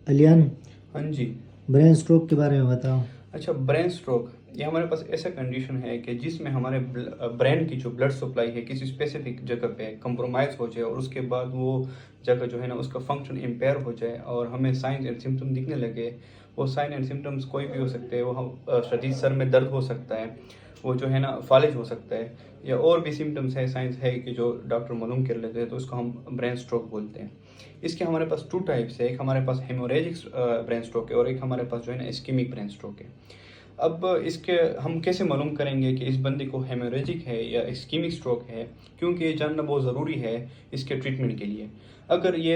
अलियान, हाँ जी। Brain stroke के बारे में बताओ। अच्छा, ब्रेन स्ट्रोक ये हमारे पास ऐसा कंडीशन है कि जिसमें हमारे ब्रेन की जो ब्लड सप्लाई है किसी स्पेसिफिक जगह पे कंप्रोमाइज़ हो जाए और उसके बाद वो जगह जो है ना उसका फंक्शन इम्पेयर हो जाए और हमें साइन एंड सिम्टम दिखने लगे। वो साइन एंड सिम्टम्स कोई भी हो सकते हैं, वो हम शदीद सर में दर्द हो सकता है, वो जो है ना फालिज हो सकता है, या और भी सिम्टम्स है साइंस है कि जो डॉक्टर मालूम कर लेते हैं, तो उसको हम ब्रेन स्ट्रोक बोलते हैं। इसके हमारे पास टू टाइप्स है, एक हमारे पास हेमोरेजिक ब्रेन स्ट्रोक है और एक हमारे पास जो है ना इस्केमिक ब्रेन स्ट्रोक है। अब इसके हम कैसे मालूम करेंगे कि इस बंदे को हेमोरेजिक है या इस्केमिक स्ट्रोक है, क्योंकि ये जानना बहुत ज़रूरी है इसके ट्रीटमेंट के लिए। अगर ये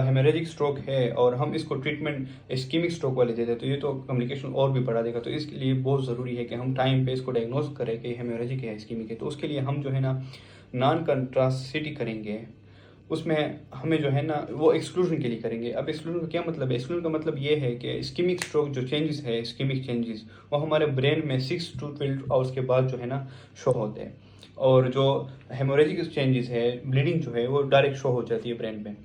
हेमोरेजिक स्ट्रोक है और हम इसको ट्रीटमेंट इस्केमिक स्ट्रोक वाले दे दें तो ये तो कम्युनिकेशन और भी बढ़ा देगा, तो इसके लिए बहुत ज़रूरी है कि हम टाइम पे इसको डायग्नोज करें कि हेमोरेजिक है इस्केमिक है। तो उसके लिए हम जो है ना नॉन कंट्रासिटी करेंगे, उसमें हमें जो है ना वो एक्सक्लूजन के लिए करेंगे। अब एक्सक्लूजन का क्या मतलब है? एक्सक्लूजन का मतलब ये है कि इस्केमिक स्ट्रोक जो चेंजेस है, इस्केमिक चेंजेस वो हमारे ब्रेन में 6 to 12 आवर्स के बाद जो है ना शो होते हैं, और जो हेमोरेजिक चेंजेस है, ब्लीडिंग जो है वो डायरेक्ट शो हो जाती है ब्रेन में।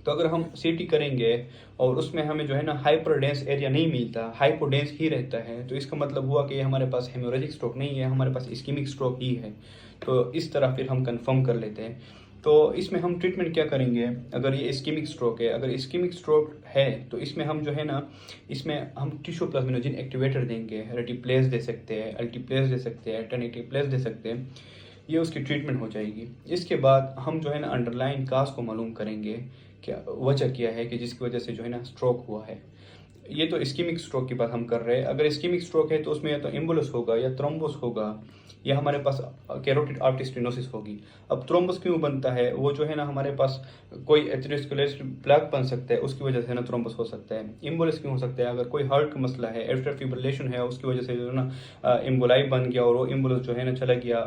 तो अगर हम सीटी करेंगे और उसमें हमें जो है ना हाइपर डेंस एरिया नहीं मिलता, हाइपोडेंस ही रहता है, तो इसका मतलब हुआ कि हमारे पास हेमोरेजिक स्ट्रोक नहीं है, हमारे पास इस्केमिक स्ट्रोक ही है। तो इस तरह फिर हम कंफर्म कर लेते हैं। तो इसमें हम ट्रीटमेंट क्या करेंगे? अगर ये इस्केमिक स्ट्रोक है, अगर इस्केमिक स्ट्रोक है तो इसमें हम जो है ना इसमें हम टिश्यू प्लाज्मिनोजेन एक्टिवेटर देंगे, रेटिप्लेस दे सकते हैं, अल्टीप्लेस दे सकते हैं, टेनेटिप्लेस दे सकते हैं। ये उसकी ट्रीटमेंट हो जाएगी। इसके बाद हम जो है ना अंडरलाइन काज को मालूम करेंगे, क्या वजह क्या है कि जिसकी वजह से जो है ना स्ट्रोक हुआ है। ये तो इस्केमिक स्ट्रोक की बात हम कर रहे हैं। अगर इस्केमिक स्ट्रोक है तो उसमें या तो एम्बुलस होगा या थ्रोम्बोस होगा, या हमारे पास कैरोटिड आर्टरी स्टेनोसिस होगी। अब थ्रोम्बस क्यों बनता है? वो जो है ना हमारे पास कोई एथेरोस्क्लेरोटिक प्लेक बन सकता है, उसकी वजह से ना थ्रोम्बस हो सकता है। एम्बुलस क्यों हो सकता है? अगर कोई हार्ट का मसला है, एट्रियल फिब्रिलेशन है, उसकी वजह से जो है ना एम्बुलाई बन गया और वो एम्बुलस जो है ना चला गया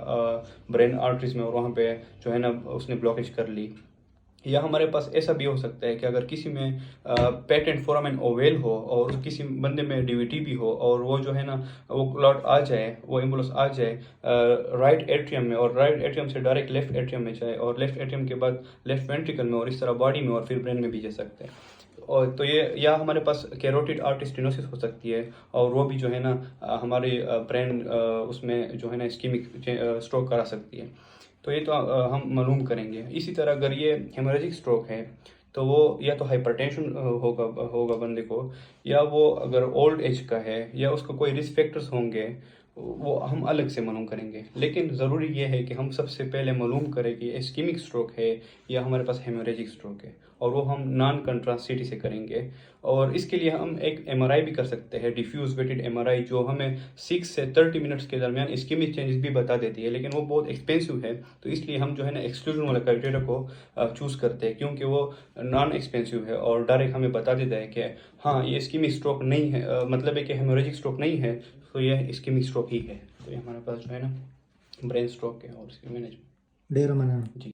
ब्रेन आर्टरीज में और वहाँ पे जो है ना उसने ब्लॉकेज कर ली। या हमारे पास ऐसा भी हो सकता है कि अगर किसी में पेटेंट फोरामेन ओवेल हो और किसी बंदे में डीवीटी भी हो और वो जो है ना वो क्लॉट आ जाए, वो एम्बुलेंस आ जाए राइट एट्रियम में, और राइट एट्रियम से डायरेक्ट लेफ्ट एट्रियम में जाए और लेफ्ट एट्रियम के बाद लेफ्ट वेंट्रिकल में और इस तरह बॉडी में और फिर ब्रेन में भी जा सकते हैं। और तो ये या हमारे पास कैरोटिड आर्टरी स्टेनोसिस हो सकती है और वो भी जो है ना हमारे ब्रेन उसमें जो है ना इस्केमिक स्ट्रोक करा सकती है। तो ये तो हम मालूम करेंगे। इसी तरह अगर ये हेमोरेजिक स्ट्रोक है तो वो या तो हाइपरटेंशन होगा होगा बंदे को, या वो अगर ओल्ड एज का है या उसको कोई रिस्क फैक्टर्स होंगे, वो हम अलग से मालूम करेंगे। लेकिन ज़रूरी ये है कि हम सबसे पहले मालूम करें कि इस्केमिक स्ट्रोक है या हमारे पास हेमोरेजिक स्ट्रोक है, और वो हम नॉन कंट्रास्ट सिटी से करेंगे। और इसके लिए हम एक एमआरआई भी कर सकते हैं, डिफ्यूज वेटेड एमआरआई, जो हमें 6 से 30 मिनट्स के दरमियान इस्केमिक चेंजेस भी बता देती है, लेकिन वो बहुत एक्सपेंसिव है। तो इसलिए हम जो है ना एक्सक्लूजन वाला क्राइटेरिया को चूज़ करते हैं, क्योंकि वो नॉन एक्सपेंसिव है और डायरेक्ट हमें बता देता है कि हाँ ये इस्केमिक स्ट्रोक नहीं है, मतलब है कि हेमोरेजिक स्ट्रोक नहीं है, तो ये इस्केमिक स्ट्रोक ही है। तो ये हमारे पास जो है ना ब्रेन स्ट्रोक है और इसकी मैनेजमेंट। डेरा मना जी।